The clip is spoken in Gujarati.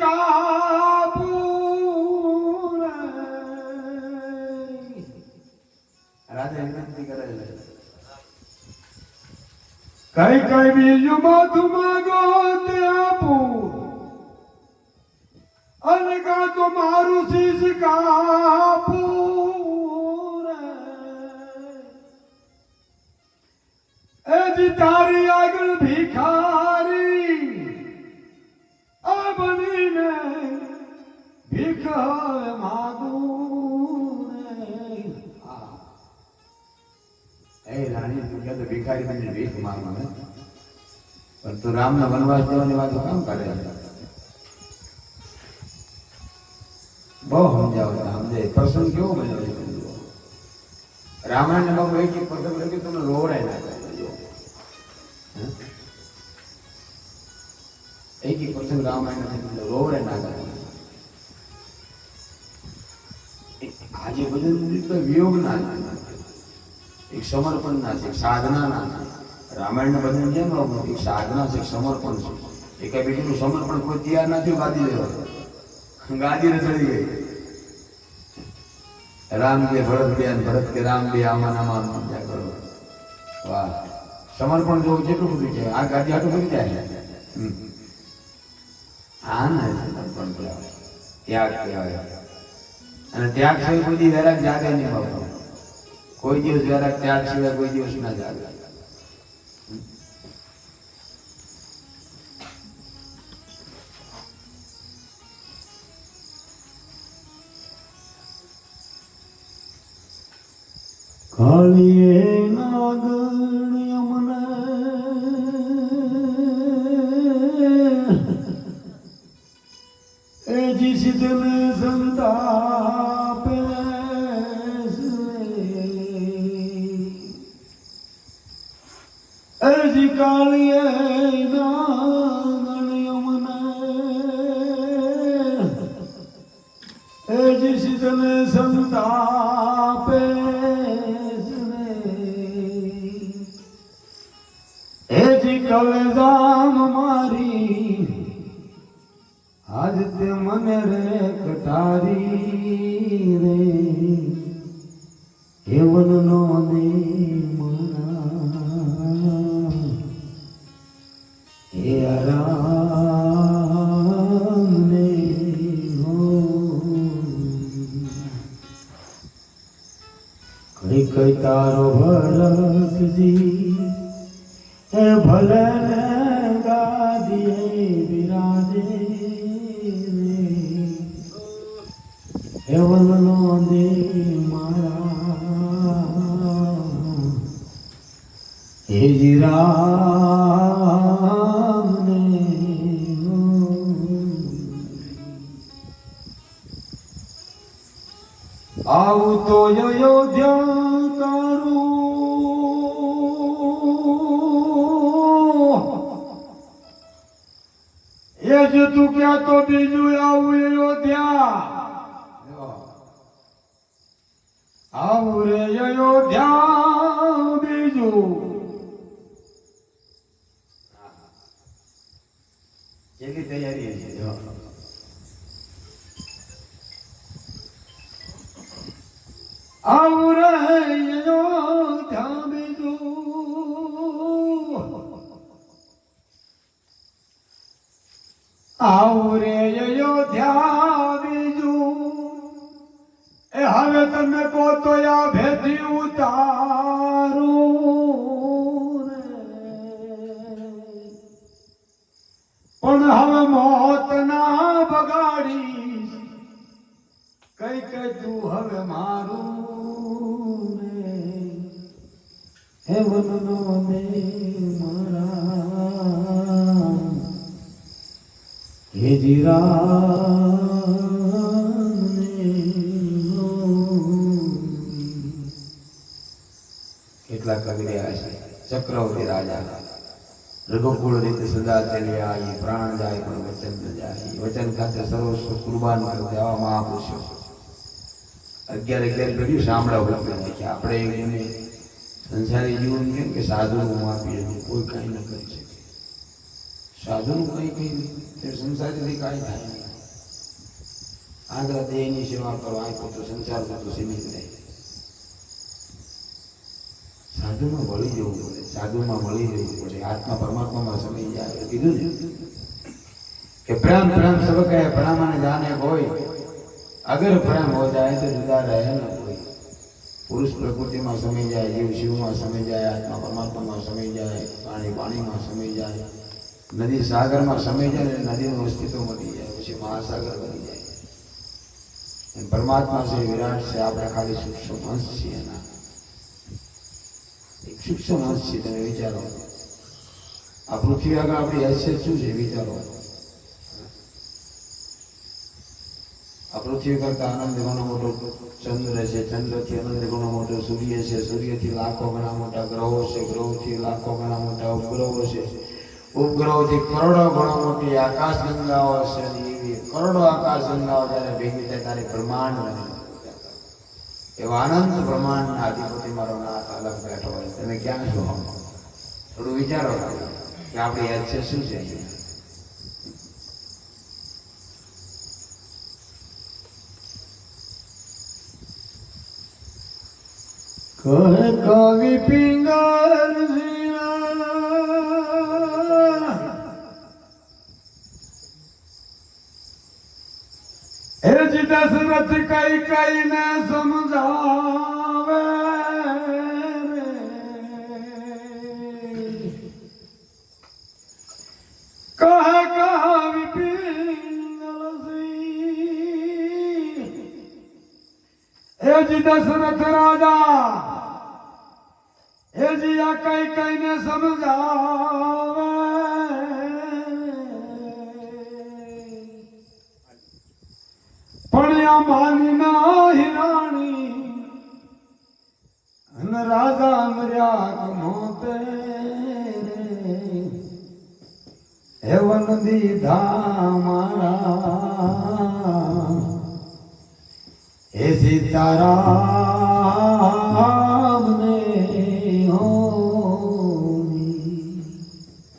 કાપું રાધે વિનંતી કરે છે કઈ કઈ બીજું બધું માગો તે આપું અને કા તો મારું શીશ કાપું એ જી તારી આગળ ભિખારી આ બનીને ભીખ માગું એ રાણી તું કે તો ભિખારી બનીને ભીખ માંગો ને પણ તું રામનો વનવાસ જવાની વાતો કામ કરે બહુ સમજાવો સમજે પ્રસંગ કેવો બન્યો છે રામાયણ બાબુ એક પ્રસંગ લખ્યું તમને રોવડાય નાખે એક પ્રસંગ રામાયણ રોવડાય નાખે આજે બધું વિયોગ ના એક સમર્પણ ના છે સાધના ના રામાયણ ના બધું જેમ એક સાધના છે સમર્પણ છે એક બીજું સમર્પણ કોઈ તૈયાર નથી ગાદી લેવા ગાદી ચડી ગઈ રામ કે ભરત કે ભરત કે રામ કે આમાં આમાં પૂજા કરો વાહ સમર્પણ જોવું કેટલું બધું છે આ ગાદી આટલું બની જાય હા ના સમર્પણ ત્યાગ કહેવાય અને ત્યાગ સિવાય કોઈ દી વૈરાગ જાગે નહીં બાપા કોઈ દિવસ વૈરાગ ત્યાગ સિવાય કોઈ દિવસ ના જાગે કાળીએ નાગણ યમને એ જી શીતલ સંતાપે એ જી કાળીએ નાગણ યમને એ જી શીતલ સંતાપે કલજામ મારી આજ તે મને રે કટારી રે હેવન નો ને મારા હે આરામ ને હો કઈ કઈ તારો ભરતજી એ ભલે ગાદીએ બિરાજે હેવનનો દે મારા હે જી રામ ને આવું તો અયોધ્યા તારું એ જ તું ક્યાં તો બીજું આવું અયોધ્યા આવું રે અયોધ્યા બીજું કેટલી તૈયારી છે આવું રે અયોધ્યા બીજું આવું રે અયોધ્યા બીજું એ હવે તમે કહો તો આ ભેદી ઉતારું પણ હવે મોત ના બગાડીશ કઈ કઈ તું હવે મારું હે વનનો દે મારા હે કેટલા કવિ રહ્યા છે ચક્રવર્તી રાજા રઘુકુળ રીતે સદા ચાલ્યા એ પ્રાણ જાય પણ વચન ન જાય વચન ખાતે સર્વસ્વ કુરબાન કરતા આવા મહાપુરુષો 11 પેઢી સાંભળવા પડે કે આપણે એને સંસારી જીવન કેમ કે સાધુનું આપીએ કોઈ કાંઈ ન કરી શકે સાધુનું કંઈ તે સંસારીથી કાંઈ થાય નહીં આગળ દેહની સેવા કરો, આ તો સંસાર તો સીમિત રહે. સાધુમાં વળી જવું પડે, સાધુમાં વળી જવું પડે, આત્મા પરમાત્મામાં સમય જાય. કીધું ને कि प्रेम प्रेम सब कहे प्रेम जाने कोई, अगर प्रेम हो जाए तो जुदा रहे न कोई. पुरुष प्रकृति में समय जाए, जीव शिव में समय जाए, आत्मा परमात्मा में समय जाए, पानी पानी में समय जाए, नदी सागर में समय जाए, नदी में अस्तित्व मटी जाए, પછી महासागर बनी जाए. परमात्मा से विराट से आप खाली सूक्ष्म अंश छे. एक सूक्ष्म अंश छे. તમે વિચારો આ પૃથ્વી આગળ આપણી હેસિયત શું છે? વિચારો. આ પૃથ્વી કરતા આનંદ ઘણો મોટો ચંદ્ર છે, ચંદ્રથી આનંદ ઘણો મોટો સૂર્ય છે, સૂર્યથી લાખો ઘણા મોટા ગ્રહો છે, ગ્રહોથી લાખો ઘણા મોટા ઉપગ્રહો છે, ઉપગ્રહોથી કરોડો ઘણો મોટી આકાશ ગંગાઓ છે. એવી કરોડો આકાશ ગંગાઓ જ્યારે ભેગી થાય ત્યારે બ્રહ્માંડ બને. એવો આનંદ બ્રહ્માંડના અધિપતિ મારો નાથ અલગ બેઠો હોય. તમે ક્યાં છો? થોડું વિચારો કે આપણી હેસિયત શું છે. કહે કવિ પિંગલ એ જ દશરથ કઈ કઈ ને સમજાવે કહે કવિ પિંગલ એ જ દશરથ રાજા એ જીયા કઈ કઈ ને સમજાવે પણ આ માની ના હિરાણી અને રાજા મર્યા મોતે હેવન દીધા મારા હે સીતારામ ને હો